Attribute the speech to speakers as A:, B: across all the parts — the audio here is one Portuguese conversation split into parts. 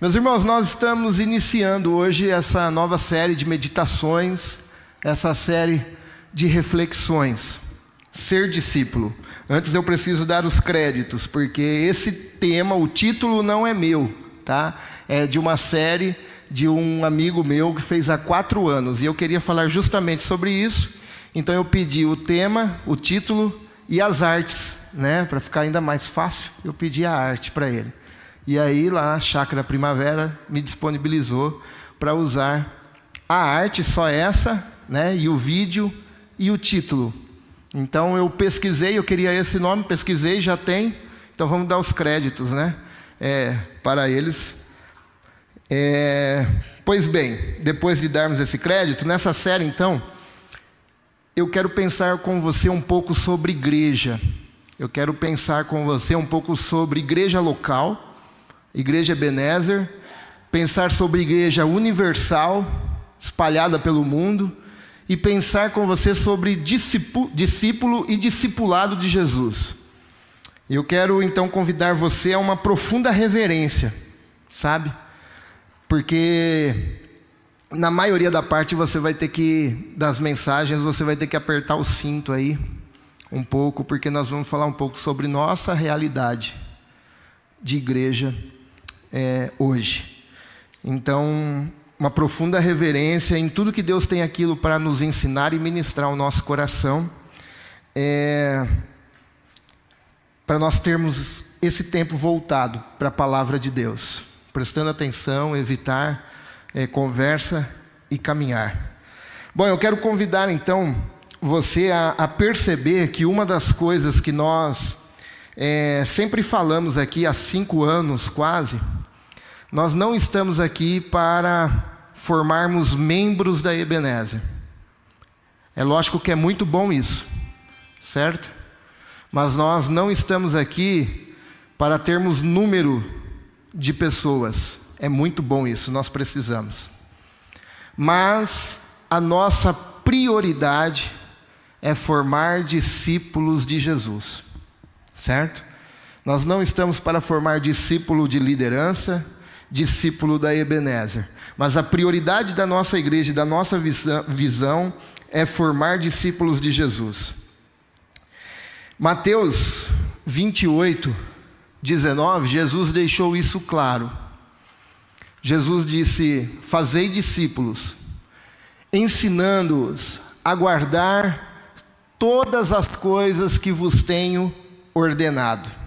A: Meus irmãos, nós estamos iniciando hoje essa nova série de meditações, essa série de reflexões. Ser discípulo. Antes eu preciso dar os créditos, porque esse tema, o título não é meu, tá? É de uma série de um amigo meu que fez há 4 anos. E eu queria falar justamente sobre isso. Então eu pedi o tema, o título e as artes, né? Para ficar ainda mais fácil, eu pedi a arte para ele. E aí lá a Chácara Primavera me disponibilizou para usar a arte, só essa, né? E o vídeo e o título. Então eu pesquisei, eu queria esse nome, pesquisei, já tem. Então vamos dar os créditos, né? Para eles. Pois bem, depois de darmos esse crédito, nessa série então, eu quero pensar com você um pouco sobre igreja. Eu quero pensar com você um pouco sobre igreja local, Igreja Ebenezer, pensar sobre igreja universal, espalhada pelo mundo, e pensar com você sobre discípulo e discipulado de Jesus. Eu quero então convidar você a uma profunda reverência, sabe? Porque na maioria da parte das mensagens, você vai ter que apertar o cinto aí um pouco, porque nós vamos falar um pouco sobre nossa realidade de igreja hoje. Então, uma profunda reverência em tudo que Deus tem aquilo para nos ensinar e ministrar ao nosso coração, para nós termos esse tempo voltado para a palavra de Deus, prestando atenção, evitar conversa e caminhar. Bom, eu quero convidar então você a perceber que uma das coisas que nós sempre falamos aqui há 5 anos quase, nós não estamos aqui para formarmos membros da Ebenezer. É lógico que é muito bom isso, certo? Mas nós não estamos aqui para termos número de pessoas. É muito bom isso, nós precisamos. Mas a nossa prioridade é formar discípulos de Jesus, certo? Nós não estamos para formar discípulo de liderança, discípulo da Ebenezer, mas a prioridade da nossa igreja, da nossa visão é formar discípulos de Jesus. Mateus 28, 19, Jesus deixou isso claro. Jesus disse: fazei discípulos, ensinando-os a guardar todas as coisas que vos tenho ordenado.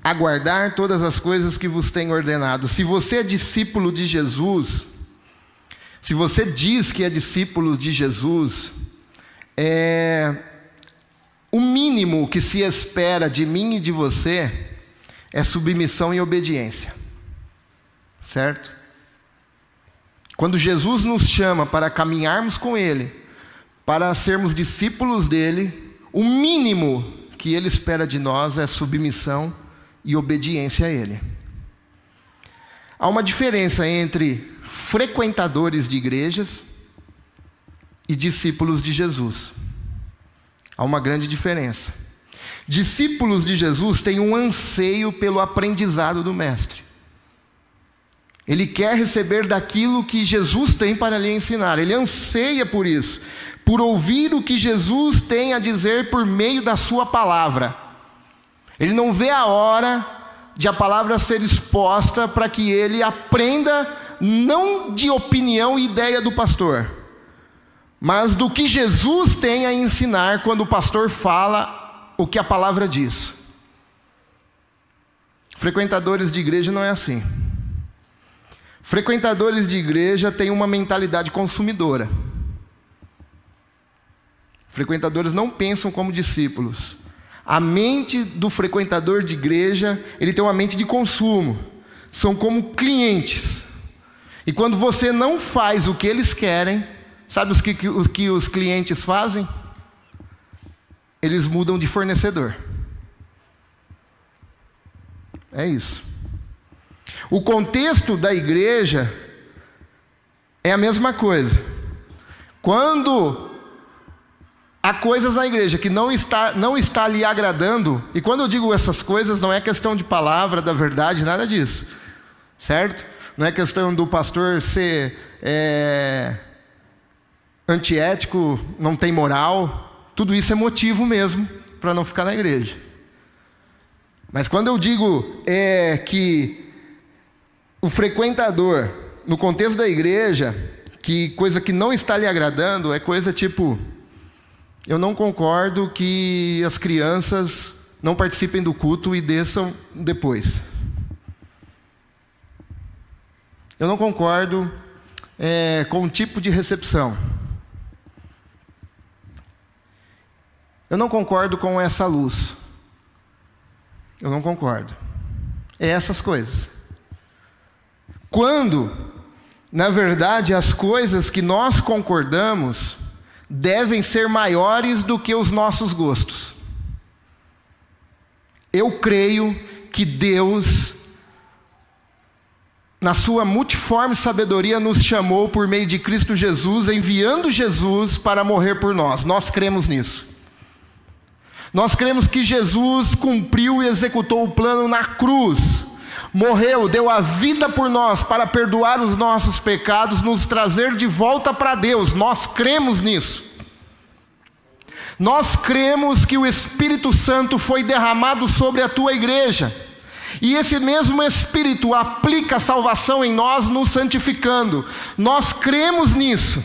A: Aguardar todas as coisas que vos tenho ordenado. Se você é discípulo de Jesus, se você diz que é discípulo de Jesus, o mínimo que se espera de mim e de você é submissão e obediência, certo? Quando Jesus nos chama para caminharmos com Ele, para sermos discípulos dEle, o mínimo que Ele espera de nós é submissão e obediência a Ele. Há uma diferença entre frequentadores de igrejas e discípulos de Jesus. Há uma grande diferença. Discípulos de Jesus têm um anseio pelo aprendizado do Mestre. Ele quer receber daquilo que Jesus tem para lhe ensinar. Ele anseia por isso, por ouvir o que Jesus tem a dizer por meio da sua palavra. Ele não vê a hora de a palavra ser exposta para que ele aprenda, não de opinião e ideia do pastor, mas do que Jesus tem a ensinar quando o pastor fala o que a palavra diz. Frequentadores de igreja não é assim. Frequentadores de igreja têm uma mentalidade consumidora. Frequentadores não pensam como discípulos. A mente do frequentador de igreja, ele tem uma mente de consumo. São como clientes. E quando você não faz o que eles querem, sabe o que os clientes fazem? Eles mudam de fornecedor. É isso. O contexto da igreja é a mesma coisa. Quando há coisas na igreja que não está lhe agradando, e quando eu digo essas coisas, não é questão de palavra, da verdade, nada disso. certo? Não é questão do pastor ser antiético, não tem moral. Tudo isso é motivo mesmo para não ficar na igreja. Mas quando eu digo que o frequentador, no contexto da igreja, que coisa que não está lhe agradando, é coisa tipo: eu não concordo que as crianças não participem do culto e desçam depois. Eu não concordo com o tipo de recepção. Eu não concordo com essa luz. Eu não concordo. É essas coisas. Quando, na verdade, as coisas que nós concordamos devem ser maiores do que os nossos gostos. Eu creio que Deus, na sua multiforme sabedoria, nos chamou por meio de Cristo Jesus, enviando Jesus para morrer por nós. Nós cremos nisso. Nós cremos que Jesus cumpriu e executou o plano na cruz. Morreu, deu a vida por nós para perdoar os nossos pecados, nos trazer de volta para Deus. Nós cremos nisso. Nós cremos que o Espírito Santo foi derramado sobre a tua igreja. E esse mesmo Espírito aplica a salvação em nós, nos santificando. Nós cremos nisso.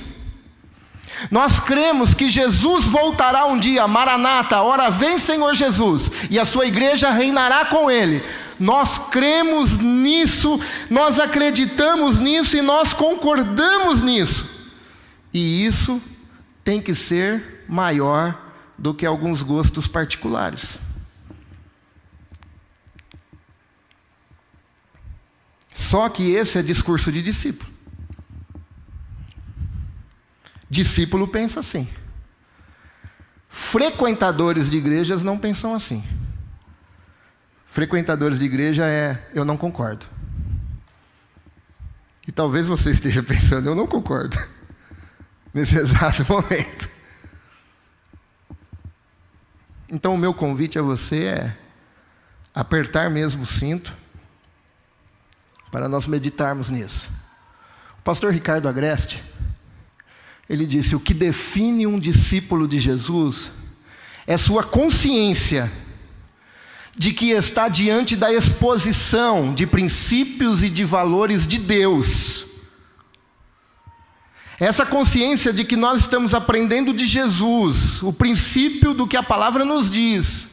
A: Nós cremos que Jesus voltará um dia, Maranata, ora vem Senhor Jesus, e a sua igreja reinará com Ele. Nós cremos nisso, nós acreditamos nisso e nós concordamos nisso. E isso tem que ser maior do que alguns gostos particulares. Só que esse é discurso de discípulo. Discípulo pensa assim. Frequentadores de igrejas não pensam assim. Frequentadores de igreja eu não concordo. E talvez você esteja pensando: eu não concordo, nesse exato momento. Então o meu convite a você é apertar mesmo o cinto, para nós meditarmos nisso. O pastor Ricardo Agreste, ele disse: o que define um discípulo de Jesus é sua consciência de que está diante da exposição de princípios e de valores de Deus. Essa consciência de que nós estamos aprendendo de Jesus, o princípio do que a palavra nos diz,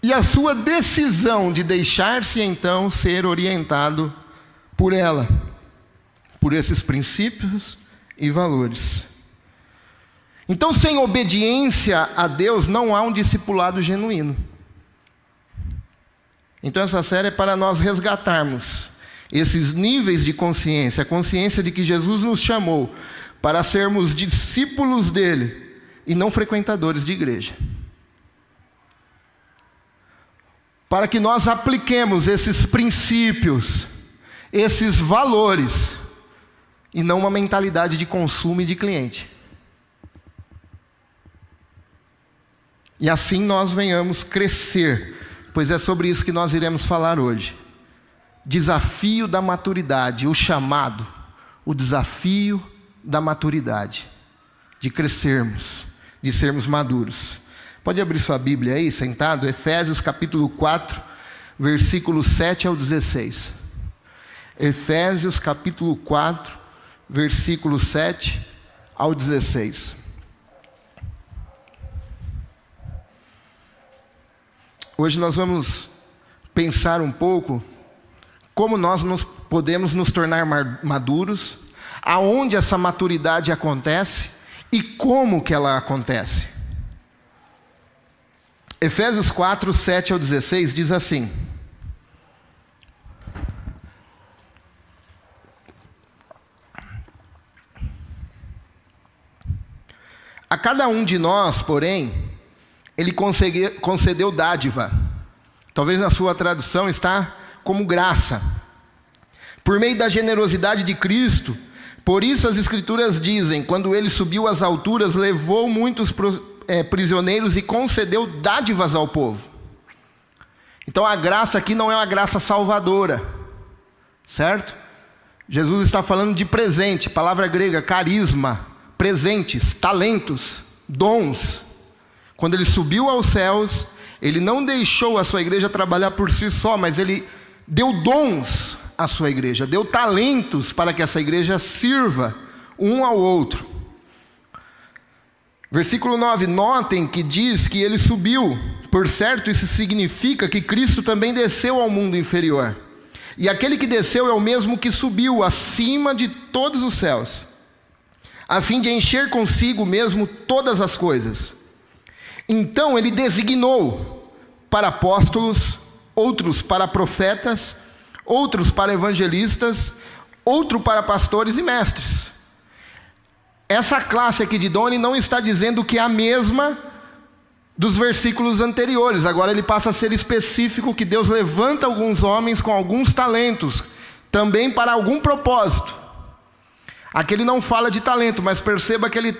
A: e a sua decisão de deixar-se então ser orientado por ela, por esses princípios e valores. Então, sem obediência a Deus, não há um discipulado genuíno. Então essa série é para nós resgatarmos esses níveis de consciência, a consciência de que Jesus nos chamou para sermos discípulos dele e não frequentadores de igreja. Para que nós apliquemos esses princípios, esses valores, e não uma mentalidade de consumo e de cliente. E assim nós venhamos crescer, pois é sobre isso que nós iremos falar hoje. Desafio da maturidade, o chamado, o desafio da maturidade, de crescermos, de sermos maduros. Pode abrir sua Bíblia aí, sentado, Efésios capítulo 4, versículo 7 ao 16. Efésios capítulo 4, versículo 7 ao 16. Hoje nós vamos pensar um pouco como nós podemos nos tornar maduros, aonde essa maturidade acontece e como que ela acontece. Efésios 4, 7 ao 16 diz assim: a cada um de nós, porém, ele concedeu dádiva. Talvez na sua tradução está como graça. Por meio da generosidade de Cristo. Por isso as Escrituras dizem: quando ele subiu às alturas, levou muitos prisioneiros e concedeu dádivas ao povo. Então a graça aqui não é uma graça salvadora. certo? Jesus está falando de presente, palavra grega, carisma, presentes, talentos, dons. Quando ele subiu aos céus, ele não deixou a sua igreja trabalhar por si só, mas ele deu dons à sua igreja, deu talentos para que essa igreja sirva um ao outro. Versículo 9, notem que diz que ele subiu. Por certo, isso significa que Cristo também desceu ao mundo inferior. E aquele que desceu é o mesmo que subiu acima de todos os céus, a fim de encher consigo mesmo todas as coisas. Então ele designou para apóstolos, outros para profetas, outros para evangelistas, outro para pastores e mestres. Essa classe aqui de dom, ele não está dizendo que é a mesma dos versículos anteriores. Agora ele passa a ser específico, que Deus levanta alguns homens com alguns talentos, também para algum propósito. Aqui ele não fala de talento, mas perceba que ele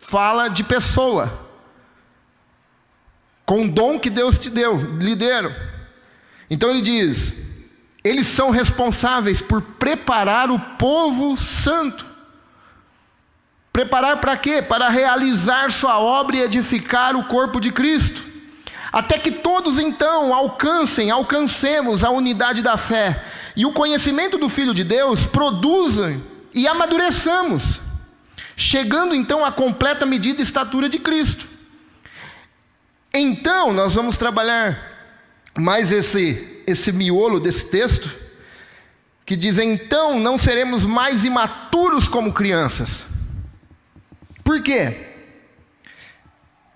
A: fala de pessoa, com o dom que Deus lhe deu. Então ele diz, eles são responsáveis por preparar o povo santo. Preparar para quê? Para realizar sua obra e edificar o corpo de Cristo. Até que todos então alcancemos a unidade da fé e o conhecimento do Filho de Deus, produzam e amadureçamos, chegando então à completa medida e estatura de Cristo. Então nós vamos trabalhar mais esse miolo desse texto, que diz, então não seremos mais imaturos como crianças. Por quê?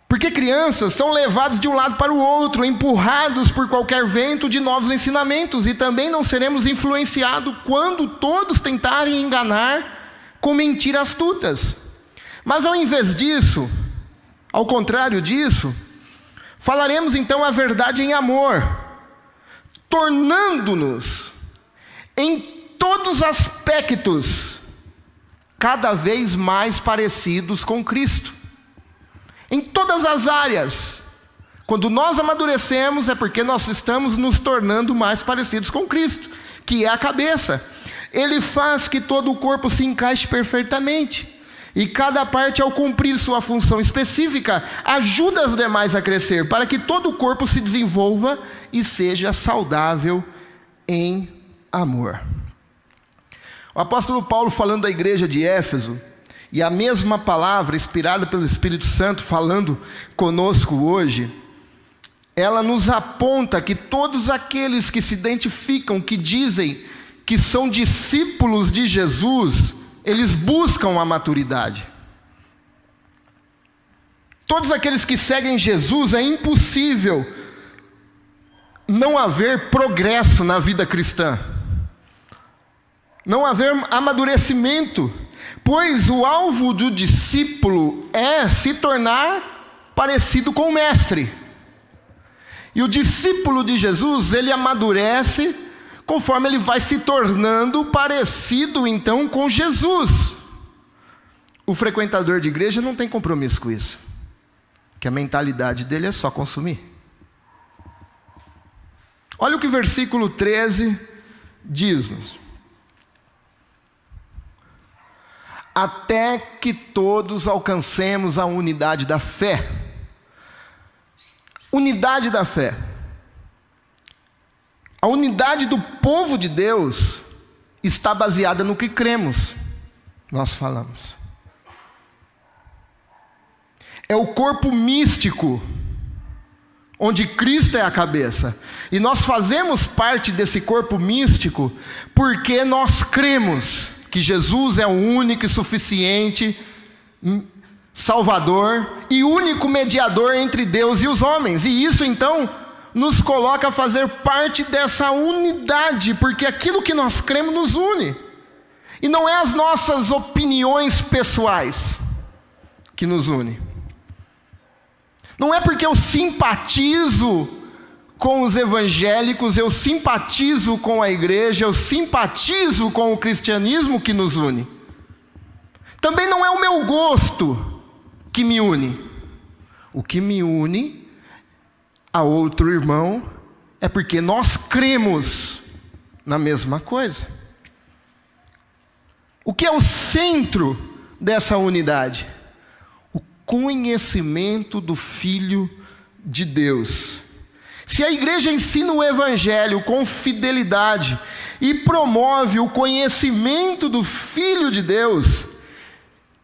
A: Porque crianças são levados de um lado para o outro, empurrados por qualquer vento de novos ensinamentos, e também não seremos influenciados quando todos tentarem enganar com mentiras astutas. Mas ao invés disso, ao contrário disso, falaremos então a verdade em amor, tornando-nos em todos os aspectos cada vez mais parecidos com Cristo. Em todas as áreas. Quando nós amadurecemos, é porque nós estamos nos tornando mais parecidos com Cristo, que é a cabeça. Ele faz que todo o corpo se encaixe perfeitamente, e cada parte, ao cumprir sua função específica, ajuda as demais a crescer, para que todo o corpo se desenvolva e seja saudável em amor. O apóstolo Paulo, falando da igreja de Éfeso, e a mesma palavra inspirada pelo Espírito Santo falando conosco hoje, ela nos aponta que todos aqueles que se identificam, que dizem que são discípulos de Jesus, eles buscam a maturidade. Todos aqueles que seguem Jesus, é impossível não haver progresso na vida cristã, não haver amadurecimento, pois o alvo do discípulo é se tornar parecido com o mestre. E o discípulo de Jesus, ele amadurece conforme ele vai se tornando parecido então com Jesus. O frequentador de igreja não tem compromisso com isso, que a mentalidade dele é só consumir. Olha o que o versículo 13 diz-nos. Até que todos alcancemos a unidade da fé. Unidade da fé. A unidade do povo de Deus está baseada no que cremos. Nós falamos. É o corpo místico, onde Cristo é a cabeça. E nós fazemos parte desse corpo místico porque nós cremos que Jesus é o único e suficiente Salvador e único mediador entre Deus e os homens. E isso então nos coloca a fazer parte dessa unidade, porque aquilo que nós cremos nos une. E não é as nossas opiniões pessoais que nos une. Não é porque eu simpatizo com os evangélicos, eu simpatizo com a igreja, eu simpatizo com o cristianismo que nos une. Também não é o meu gosto que me une. O que me une a outro irmão é porque nós cremos na mesma coisa. que é o centro dessa unidade? O conhecimento do Filho de Deus. Se a igreja ensina o Evangelho com fidelidade e promove o conhecimento do Filho de Deus,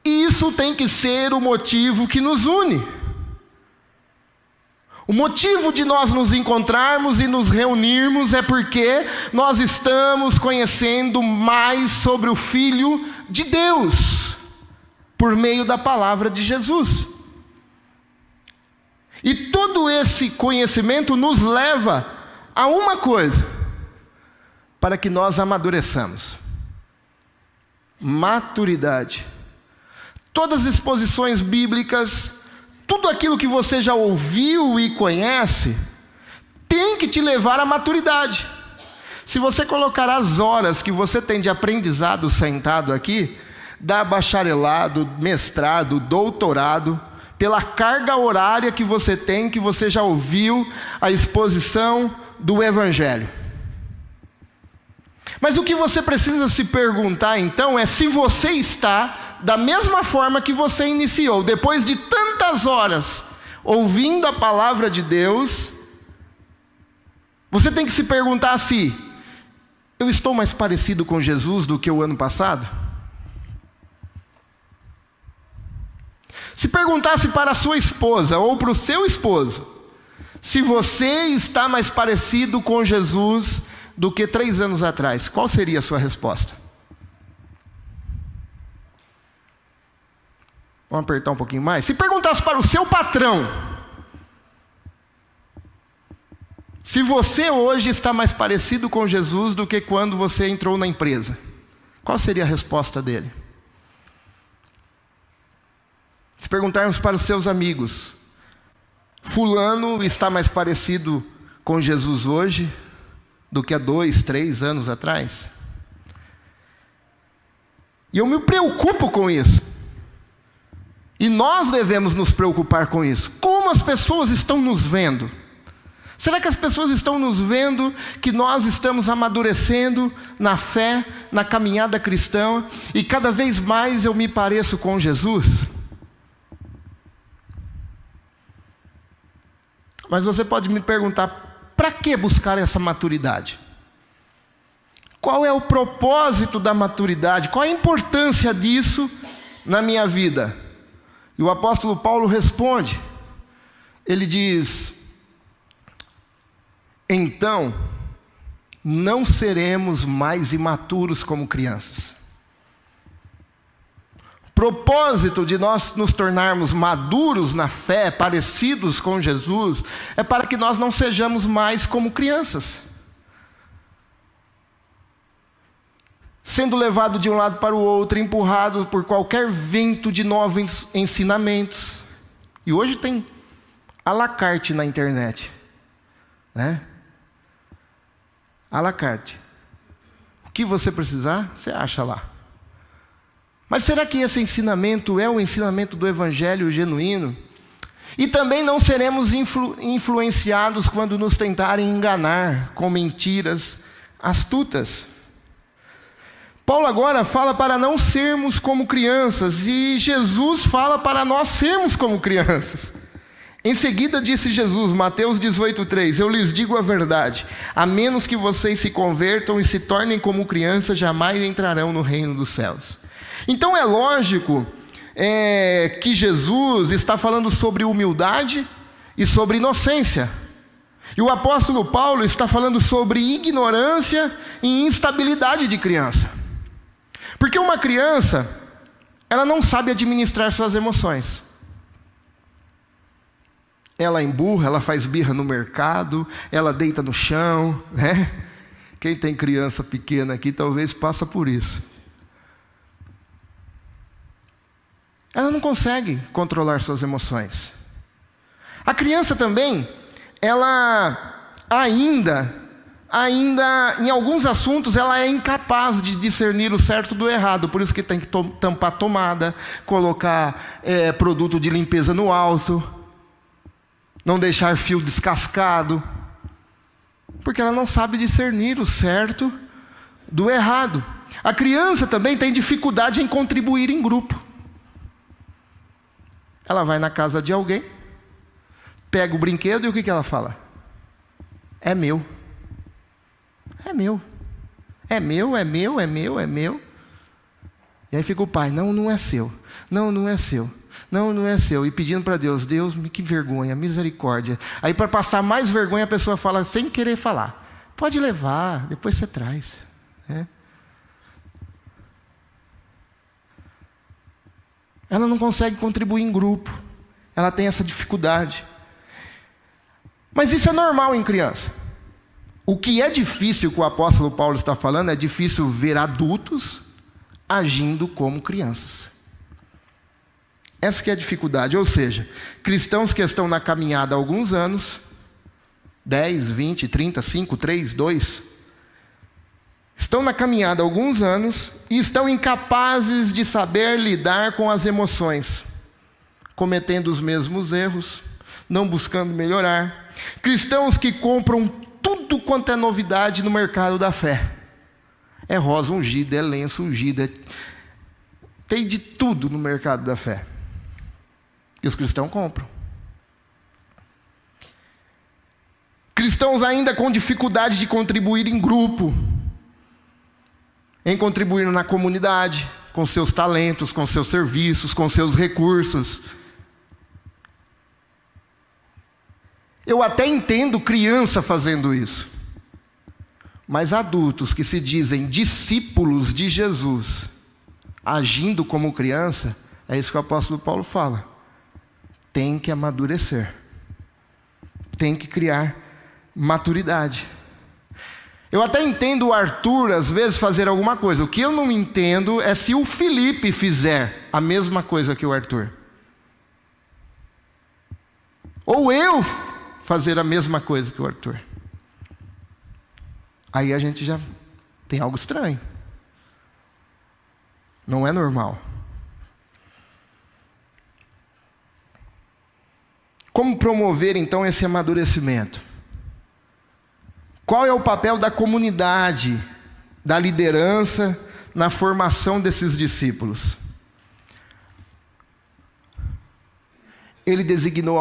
A: isso tem que ser o motivo que nos une. O motivo de nós nos encontrarmos e nos reunirmos é porque nós estamos conhecendo mais sobre o Filho de Deus, por meio da palavra de Jesus. E todo esse conhecimento nos leva a uma coisa, para que nós amadureçamos: maturidade. Todas as exposições bíblicas, tudo aquilo que você já ouviu e conhece, tem que te levar à maturidade. Se você colocar as horas que você tem de aprendizado sentado aqui, dá bacharelado, mestrado, doutorado, pela carga horária que você tem, que você já ouviu a exposição do Evangelho. Mas o que você precisa se perguntar então é se você está da mesma forma que você iniciou, depois de tantas horas ouvindo a palavra de Deus. Você tem que se perguntar se eu estou mais parecido com Jesus do que o ano passado? Se perguntasse para a sua esposa ou para o seu esposo se você está mais parecido com Jesus do que 3 anos atrás, qual seria a sua resposta? Vamos apertar um pouquinho mais? Se perguntasse para o seu patrão se você hoje está mais parecido com Jesus do que quando você entrou na empresa, qual seria a resposta dele? Se perguntarmos para os seus amigos, fulano está mais parecido com Jesus hoje do que há 2, 3 anos atrás? E eu me preocupo com isso. E nós devemos nos preocupar com isso. Como as pessoas estão nos vendo? Será que as pessoas estão nos vendo que nós estamos amadurecendo na fé, na caminhada cristã, e cada vez mais eu me pareço com Jesus? Mas você pode me perguntar, para que buscar essa maturidade? Qual é o propósito da maturidade? Qual a importância disso na minha vida? E o apóstolo Paulo responde, ele diz: então, não seremos mais imaturos como crianças. Propósito de nós nos tornarmos maduros na fé, parecidos com Jesus, é para que nós não sejamos mais como crianças, sendo levado de um lado para o outro, empurrado por qualquer vento de novos ensinamentos. E hoje tem à la carte na internet, né? À la carte. O que você precisar, você acha lá. Mas será que esse ensinamento é o ensinamento do Evangelho genuíno? E também não seremos influenciados quando nos tentarem enganar com mentiras astutas. Paulo agora fala para não sermos como crianças, e Jesus fala para nós sermos como crianças. Em seguida disse Jesus, Mateus 18:3, eu lhes digo a verdade, a menos que vocês se convertam e se tornem como crianças, jamais entrarão no reino dos céus. Então é lógico que Jesus está falando sobre humildade e sobre inocência. E o apóstolo Paulo está falando sobre ignorância e instabilidade de criança. Porque uma criança, ela não sabe administrar suas emoções. Ela emburra, ela faz birra no mercado, ela deita no chão, né? Quem tem criança pequena aqui talvez passa por isso. Ela não consegue controlar suas emoções. A criança também, ela ainda em alguns assuntos, ela é incapaz de discernir o certo do errado. Por isso que tem que tampar a tomada, colocar produto de limpeza no alto, não deixar fio descascado. Porque ela não sabe discernir o certo do errado. A criança também tem dificuldade em contribuir em grupo. Ela vai na casa de alguém, pega o brinquedo e o que ela fala? É meu. É meu. É meu, é meu, é meu, é meu. E aí fica o pai, não, não é seu. Não, não é seu. Não, não é seu. E pedindo para Deus, Deus, que vergonha, misericórdia. Aí para passar mais vergonha a pessoa fala sem querer falar. Pode levar, depois você traz. Ela não consegue contribuir em grupo. Ela tem essa dificuldade. Mas isso é normal em criança. O que é difícil que o apóstolo Paulo está falando, é difícil ver adultos agindo como crianças. Essa que é a dificuldade. Ou seja, cristãos que estão na caminhada há alguns anos, 10, 20, 30, 5, 3, 2, estão na caminhada há alguns anos e estão incapazes de saber lidar com as emoções, cometendo os mesmos erros, não buscando melhorar. Cristãos que compram tudo quanto é novidade no mercado da fé. É rosa ungida, é lenço ungido, tem de tudo no mercado da fé. E os cristãos compram. Cristãos ainda com dificuldade de contribuir em grupo, em contribuir na comunidade, com seus talentos, com seus serviços, com seus recursos. Eu até entendo criança fazendo isso. Mas adultos que se dizem discípulos de Jesus, agindo como criança, é isso que o apóstolo Paulo fala. Tem que amadurecer. Tem que criar maturidade. Eu até entendo o Arthur, às vezes, fazer alguma coisa. O que eu não entendo é se o Felipe fizer a mesma coisa que o Arthur. Ou eu fazer a mesma coisa que o Arthur. Aí a gente já tem algo estranho. Não é normal. Como promover então esse amadurecimento? Qual é o papel da comunidade, da liderança, na formação desses discípulos? Ele designou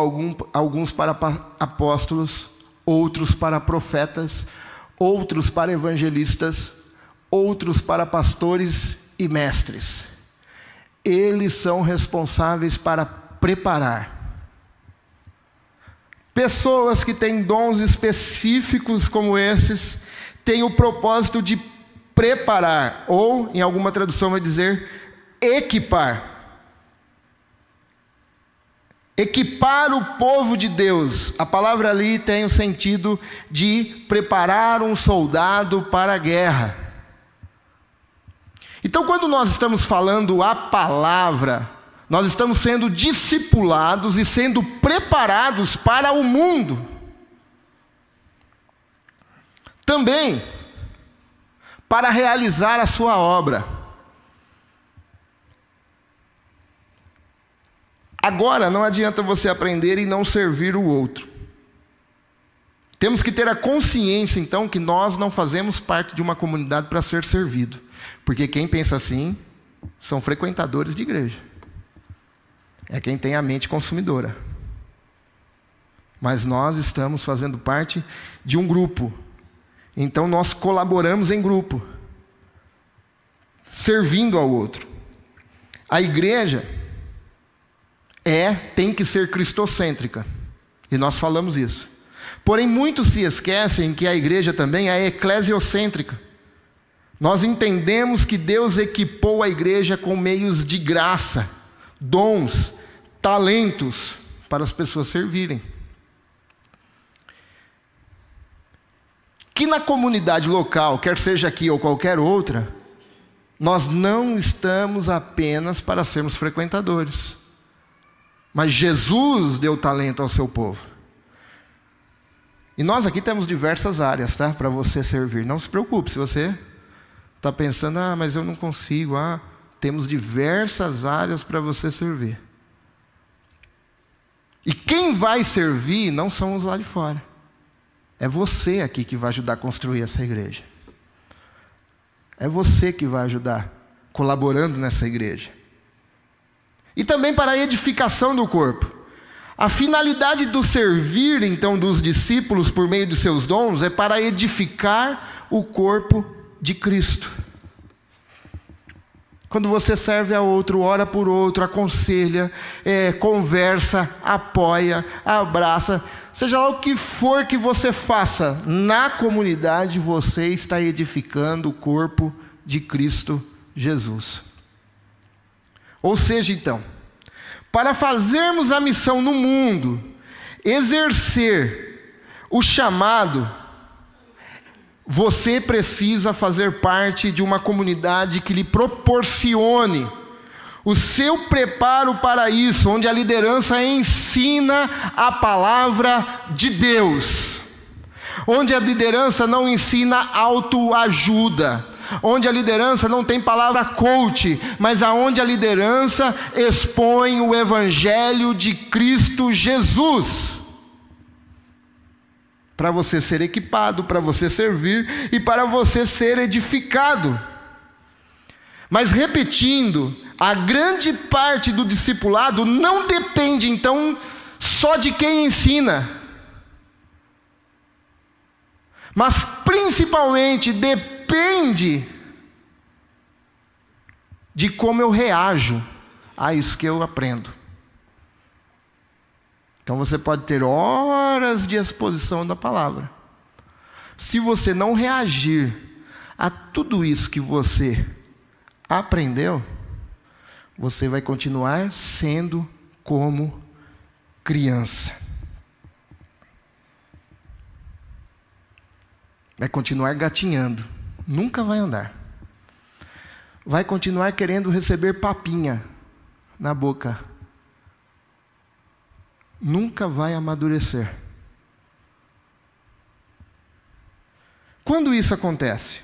A: alguns para apóstolos, outros para profetas, outros para evangelistas, outros para pastores e mestres. Eles são responsáveis para preparar. Pessoas que têm dons específicos como esses, têm o propósito de preparar, ou, em alguma tradução vai dizer, equipar. Equipar o povo de Deus. A palavra ali tem o sentido de preparar um soldado para a guerra. Então, quando nós estamos falando a palavra, nós estamos sendo discipulados e sendo preparados para o mundo. Também para realizar a sua obra. Agora, não adianta você aprender e não servir o outro. Temos que ter a consciência, então, que nós não fazemos parte de uma comunidade para ser servido. Porque quem pensa assim, são frequentadores de igreja. É quem tem a mente consumidora. Mas nós estamos fazendo parte de um grupo. Então nós colaboramos em grupo, servindo ao outro. A igreja tem que ser cristocêntrica. E nós falamos isso. Porém, muitos se esquecem que a igreja também é eclesiocêntrica. Nós entendemos que Deus equipou a igreja com meios de graça, dons, talentos, para as pessoas servirem. Que na comunidade local, quer seja aqui ou qualquer outra, nós não estamos apenas para sermos frequentadores. Mas Jesus deu talento ao seu povo. E nós aqui temos diversas áreas, tá? Para você servir. Não se preocupe, se você está pensando, mas eu não consigo. Temos diversas áreas para você servir. E quem vai servir não são os lá de fora. É você aqui que vai ajudar a construir essa igreja. É você que vai ajudar, colaborando nessa igreja. E também para a edificação do corpo. A finalidade do servir, então, dos discípulos por meio de seus dons é para edificar o corpo de Cristo. Quando você serve a outro, ora por outro, aconselha, conversa, apoia, abraça, seja lá o que for que você faça, na comunidade você está edificando o corpo de Cristo Jesus. Ou seja, então, para fazermos a missão no mundo, exercer o chamado, você precisa fazer parte de uma comunidade que lhe proporcione o seu preparo para isso, onde a liderança ensina a palavra de Deus, onde a liderança não ensina autoajuda, onde a liderança não tem palavra coach, mas aonde a liderança expõe o evangelho de Cristo Jesus, para você ser equipado, para você servir e para você ser edificado. Mas repetindo, a grande parte do discipulado não depende então só de quem ensina, mas principalmente depende de como eu reajo a isso que eu aprendo. Então você pode ter horas de exposição da palavra. Se você não reagir a tudo isso que você aprendeu, você vai continuar sendo como criança. Vai continuar gatinhando, nunca vai andar. Vai continuar querendo receber papinha na boca. Nunca vai amadurecer. Quando isso acontece?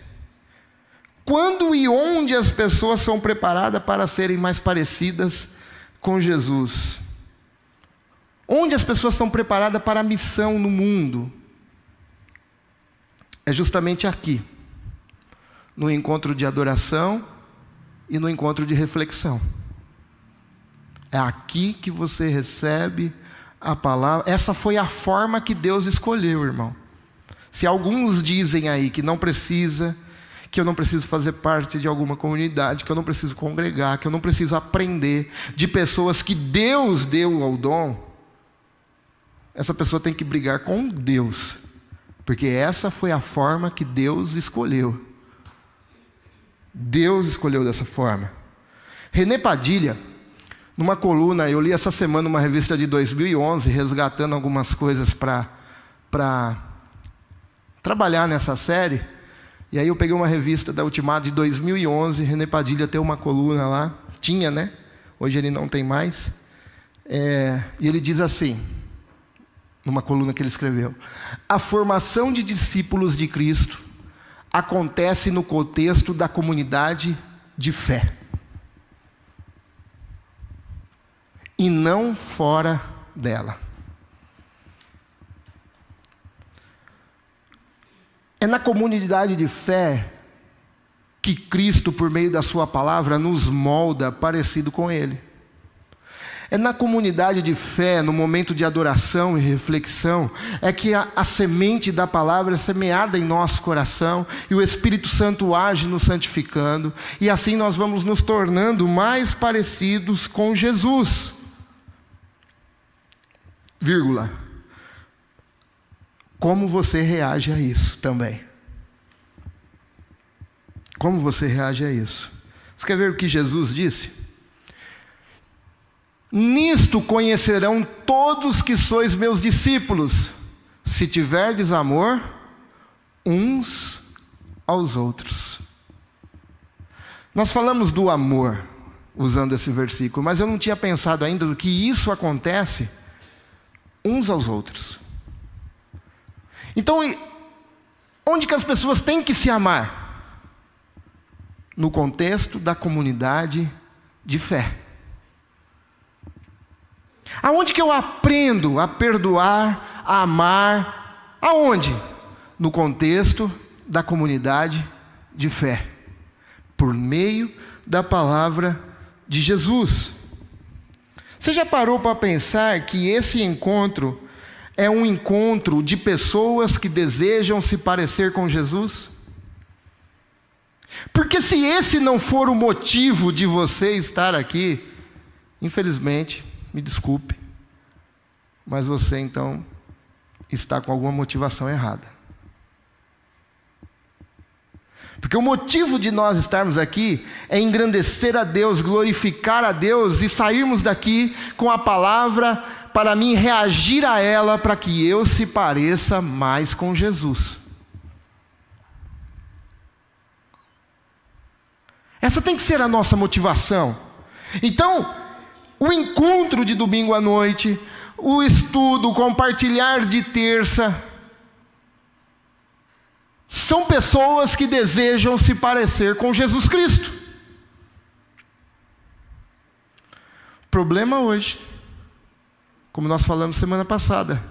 A: Quando e onde as pessoas são preparadas para serem mais parecidas com Jesus? Onde as pessoas são preparadas para a missão no mundo? É justamente aqui, no encontro de adoração e no encontro de reflexão. É aqui que você recebe a palavra. Essa foi a forma que Deus escolheu, irmão. Se alguns dizem aí que não precisa, que eu não preciso fazer parte de alguma comunidade, que eu não preciso congregar, que eu não preciso aprender de pessoas que Deus deu ao dom, essa pessoa tem que brigar com Deus, porque essa foi a forma que Deus escolheu. Deus escolheu dessa forma. René Padilha, numa coluna, eu li essa semana uma revista de 2011, resgatando algumas coisas para trabalhar nessa série. E aí eu peguei uma revista da Ultimato de 2011, René Padilha tem uma coluna lá, tinha, né? Hoje ele não tem mais. E ele diz assim, numa coluna que ele escreveu: a formação de discípulos de Cristo acontece no contexto da comunidade de fé, e não fora dela. É na comunidade de fé que Cristo, por meio da sua palavra, nos molda parecido com Ele. É na comunidade de fé, no momento de adoração e reflexão, é que a semente da palavra é semeada em nosso coração e o Espírito Santo age nos santificando, e assim nós vamos nos tornando mais parecidos com Jesus. Vírgula. Como você reage a isso também? Como você reage a isso? Você quer ver o que Jesus disse? Nisto conhecerão todos que sois meus discípulos, se tiverdes amor uns aos outros. Nós falamos do amor, usando esse versículo, mas eu não tinha pensado ainda do que isso acontece uns aos outros. Então, onde que as pessoas têm que se amar? No contexto da comunidade de fé. Aonde que eu aprendo a perdoar, a amar? Aonde? No contexto da comunidade de fé. por meio da palavra de Jesus. Você já parou para pensar que esse encontro é um encontro de pessoas que desejam se parecer com Jesus? Porque se esse não for o motivo de você estar aqui, infelizmente, me desculpe, mas você então está com alguma motivação errada. Porque o motivo de nós estarmos aqui é engrandecer a Deus, glorificar a Deus e sairmos daqui com a palavra para mim reagir a ela para que eu se pareça mais com Jesus. Essa tem que ser a nossa motivação. Então, o encontro de domingo à noite, o estudo, o compartilhar de terça, são pessoas que desejam se parecer com Jesus Cristo. O problema hoje, como nós falamos semana passada,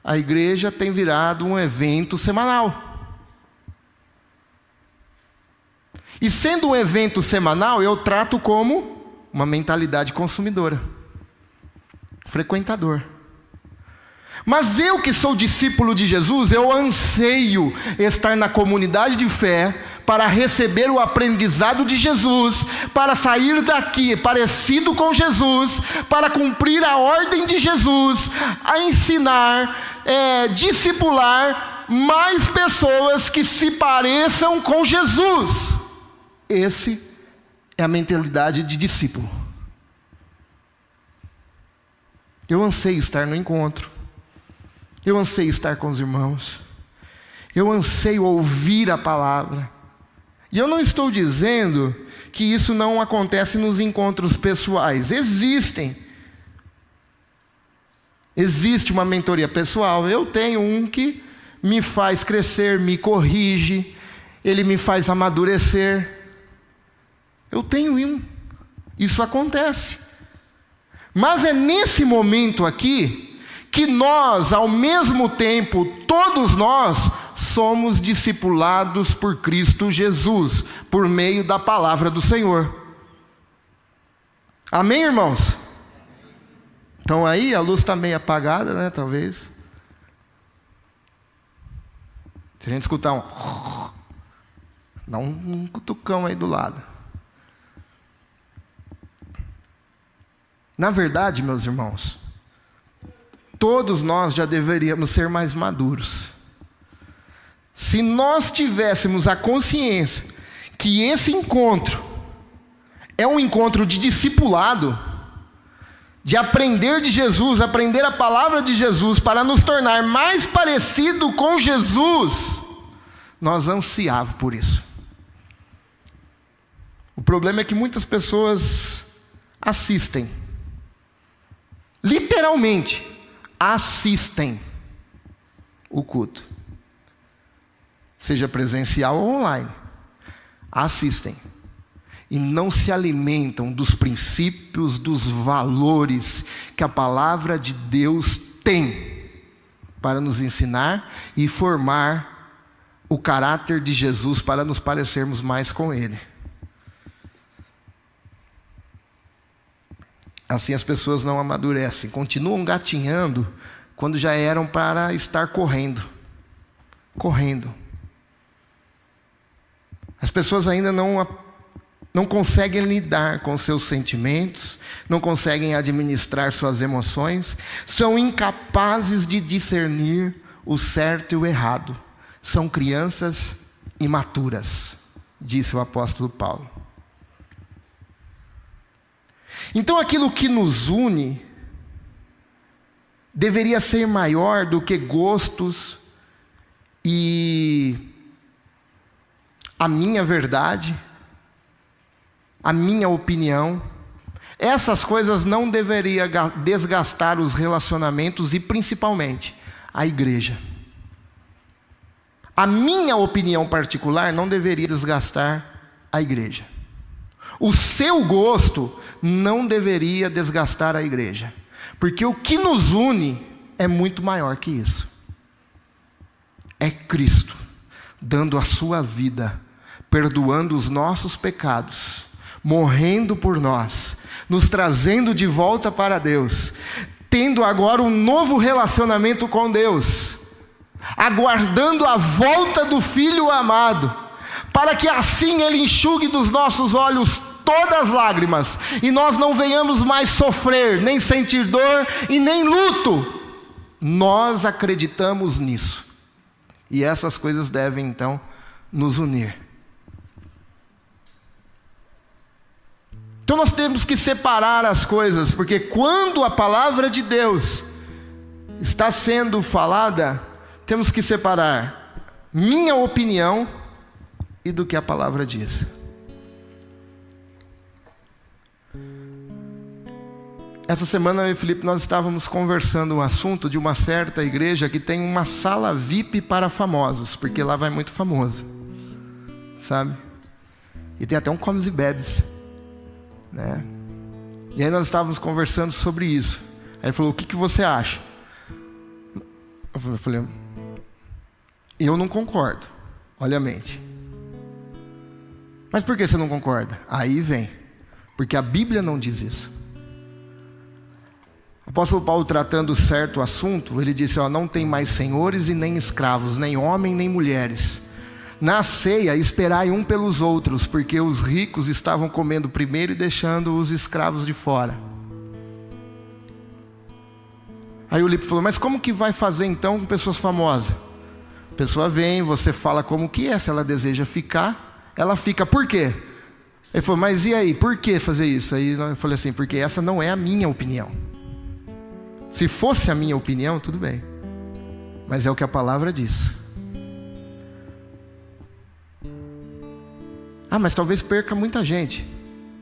A: a igreja tem virado um evento semanal. E sendo um evento semanal, eu trato como uma mentalidade consumidora, frequentador. Mas eu que sou discípulo de Jesus, eu anseio estar na comunidade de fé para receber o aprendizado de Jesus, para sair daqui parecido com Jesus, para cumprir a ordem de Jesus, a ensinar, discipular mais pessoas que se pareçam com Jesus. Esse é a mentalidade de discípulo. Eu anseio estar no encontro. Eu anseio estar com os irmãos. Eu anseio ouvir a palavra. E eu não estou dizendo que isso não acontece nos encontros pessoais. Existem. Existe uma mentoria pessoal. Eu tenho um que me faz crescer, me corrige, ele me faz amadurecer. Eu tenho um. Isso acontece. Mas é nesse momento aqui que nós, ao mesmo tempo, todos nós, somos discipulados por Cristo Jesus, por meio da palavra do Senhor. Amém, irmãos? Então aí, a luz está meio apagada, né, talvez. Se a gente escutar dá um cutucão aí do lado. Na verdade, meus irmãos, todos nós já deveríamos ser mais maduros. Se nós tivéssemos a consciência que esse encontro é um encontro de discipulado, de aprender de Jesus, aprender a palavra de Jesus para nos tornar mais parecido com Jesus, nós ansiávamos por isso. O problema é que muitas pessoas assistem, literalmente assistem o culto, seja presencial ou online, assistem e não se alimentam dos princípios, dos valores que a palavra de Deus tem para nos ensinar e formar o caráter de Jesus para nos parecermos mais com Ele. Assim as pessoas não amadurecem, continuam gatinhando quando já eram para estar correndo. As pessoas ainda não conseguem lidar com seus sentimentos, não conseguem administrar suas emoções, são incapazes de discernir o certo e o errado. São crianças imaturas, disse o apóstolo Paulo. Então aquilo que nos une deveria ser maior do que gostos e a minha verdade, a minha opinião. Essas coisas não deveriam desgastar os relacionamentos e principalmente a igreja. A minha opinião particular não deveria desgastar a igreja. O seu gosto não deveria desgastar a igreja, porque o que nos une é muito maior que isso. É Cristo dando a sua vida perdoando os nossos pecados, morrendo por nós, nos trazendo de volta para Deus, tendo agora um novo relacionamento com Deus, aguardando a volta do Filho amado, para que assim Ele enxugue dos nossos olhos todas as lágrimas, e nós não venhamos mais sofrer, nem sentir dor e nem luto. Nós acreditamos nisso, e essas coisas devem então nos unir. Então nós temos que separar as coisas, porque quando a palavra de Deus está sendo falada, temos que separar minha opinião e do que a palavra diz. Essa semana eu e o Felipe, nós estávamos conversando um assunto de uma certa igreja que tem uma sala VIP para famosos, porque lá vai muito famoso, sabe? E tem até um comes e bebes, né? E aí nós estávamos conversando sobre isso. Aí ele falou: o que você acha? Eu falei: eu não concordo, olha a mente. Mas por que você não concorda? Aí vem, porque a Bíblia não diz isso. O apóstolo Paulo, tratando certo assunto, ele disse: não tem mais senhores e nem escravos, nem homem nem mulheres. Na ceia esperai um pelos outros, porque os ricos estavam comendo primeiro e deixando os escravos de fora. Aí o Lipe falou: mas como que vai fazer então com pessoas famosas? A pessoa vem, você fala como que é, se ela deseja ficar, ela fica. Por quê? Ele falou: mas e aí, por que fazer isso? Aí eu falei assim: porque essa não é a minha opinião. Se fosse a minha opinião, tudo bem, mas é o que a palavra diz. Mas talvez perca muita gente,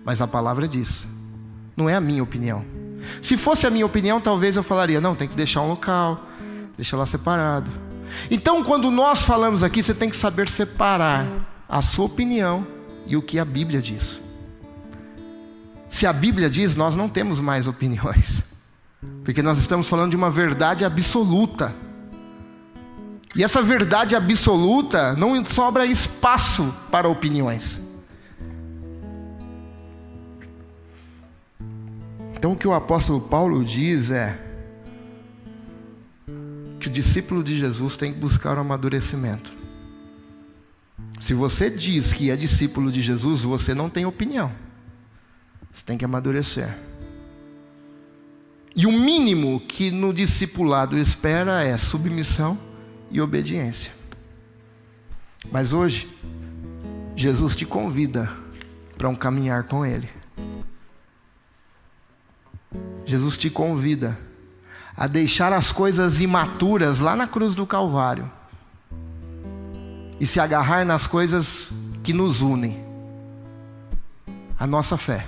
A: mas a palavra diz, não é a minha opinião. Se fosse a minha opinião, talvez eu falaria: não, tem que deixar um local, deixa lá separado. Então quando nós falamos aqui, você tem que saber separar a sua opinião e o que a Bíblia diz. Se a Bíblia diz, nós não temos mais opiniões, porque nós estamos falando de uma verdade absoluta. E essa verdade absoluta, não sobra espaço para opiniões. Então o que o apóstolo Paulo diz é que o discípulo de Jesus tem que buscar o amadurecimento. Se você diz que é discípulo de Jesus, você não tem opinião. Você tem que amadurecer. E o mínimo que no discipulado espera é submissão e obediência. Mas hoje, Jesus te convida para um caminhar com Ele. Jesus te convida a deixar as coisas imaturas lá na cruz do Calvário e se agarrar nas coisas que nos unem. A nossa fé,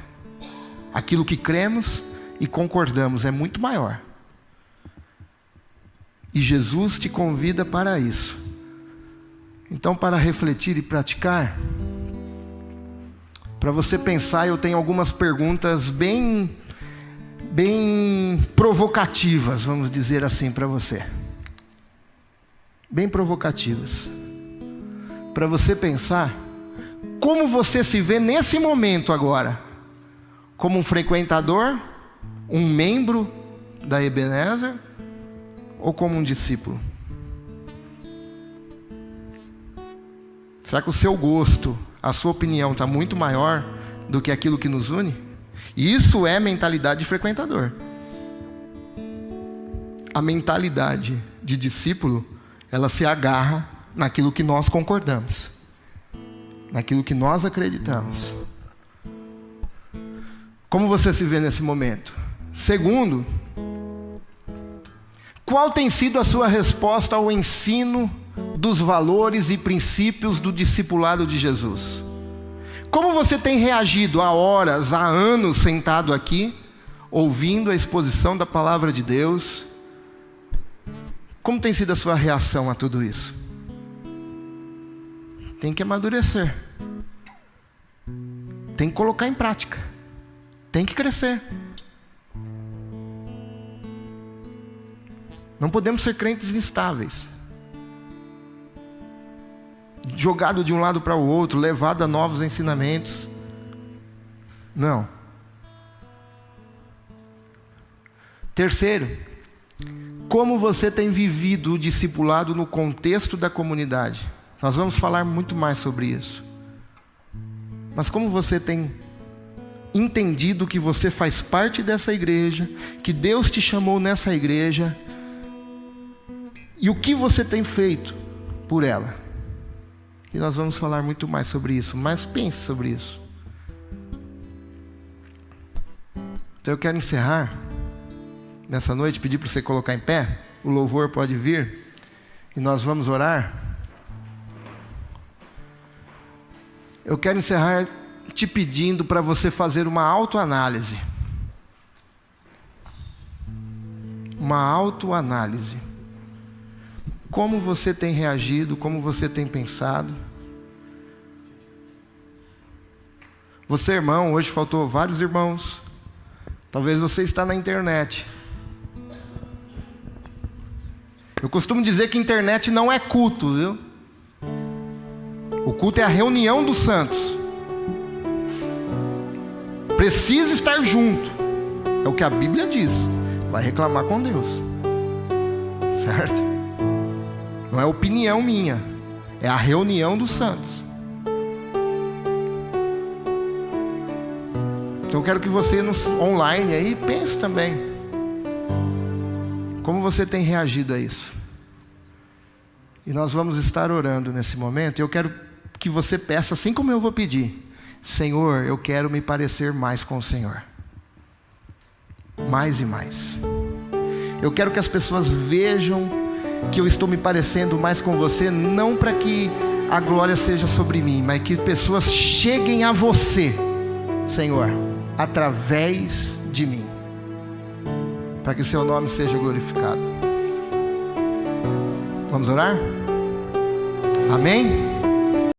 A: aquilo que cremos e concordamos, é muito maior. E Jesus te convida para isso. Então, para refletir e praticar, para você pensar, eu tenho algumas perguntas bem provocativas, vamos dizer assim, para você. Bem provocativas. Para você pensar, como você se vê nesse momento agora? Como um frequentador, um membro da Ebenezer, ou como um discípulo? Será que o seu gosto, a sua opinião está muito maior do que aquilo que nos une? Isso é mentalidade de frequentador. A mentalidade de discípulo, ela se agarra naquilo que nós concordamos, naquilo que nós acreditamos. Como você se vê nesse momento? Segundo, qual tem sido a sua resposta ao ensino dos valores e princípios do discipulado de Jesus? Como você tem reagido há horas, há anos sentado aqui, ouvindo a exposição da palavra de Deus? Como tem sido a sua reação a tudo isso? Tem que amadurecer. Tem que colocar em prática. Tem que crescer. Não podemos ser crentes instáveis. jogado de um lado para o outro, levado a novos ensinamentos. Não. Terceiro, como você tem vivido o discipulado no contexto da comunidade? Nós vamos falar muito mais sobre isso. Mas como você tem entendido que você faz parte dessa igreja, que Deus te chamou nessa igreja, e o que você tem feito por ela? E nós vamos falar muito mais sobre isso, mas pense sobre isso. Então eu quero encerrar nessa noite, pedir para você colocar em pé, o louvor pode vir, e nós vamos orar. Eu quero encerrar te pedindo para você fazer uma autoanálise. Uma autoanálise. Como você tem reagido, como você tem pensado. Você, irmão, hoje faltou vários irmãos. Talvez você está na internet. Eu costumo dizer que internet não é culto, viu? O culto é a reunião dos santos. Precisa estar junto. É o que a Bíblia diz. Vai reclamar com Deus. Certo? Não é opinião minha. É a reunião dos santos. Então eu quero que você online aí pense também. Como você tem reagido a isso? E nós vamos estar orando nesse momento. Eu quero que você peça, assim como eu vou pedir: Senhor, eu quero me parecer mais com o Senhor. Mais e mais. Eu quero que as pessoas vejam que eu estou me parecendo mais com você, não para que a glória seja sobre mim, mas que pessoas cheguem a você, Senhor, através de mim, para que seu nome seja glorificado. Vamos orar? Amém?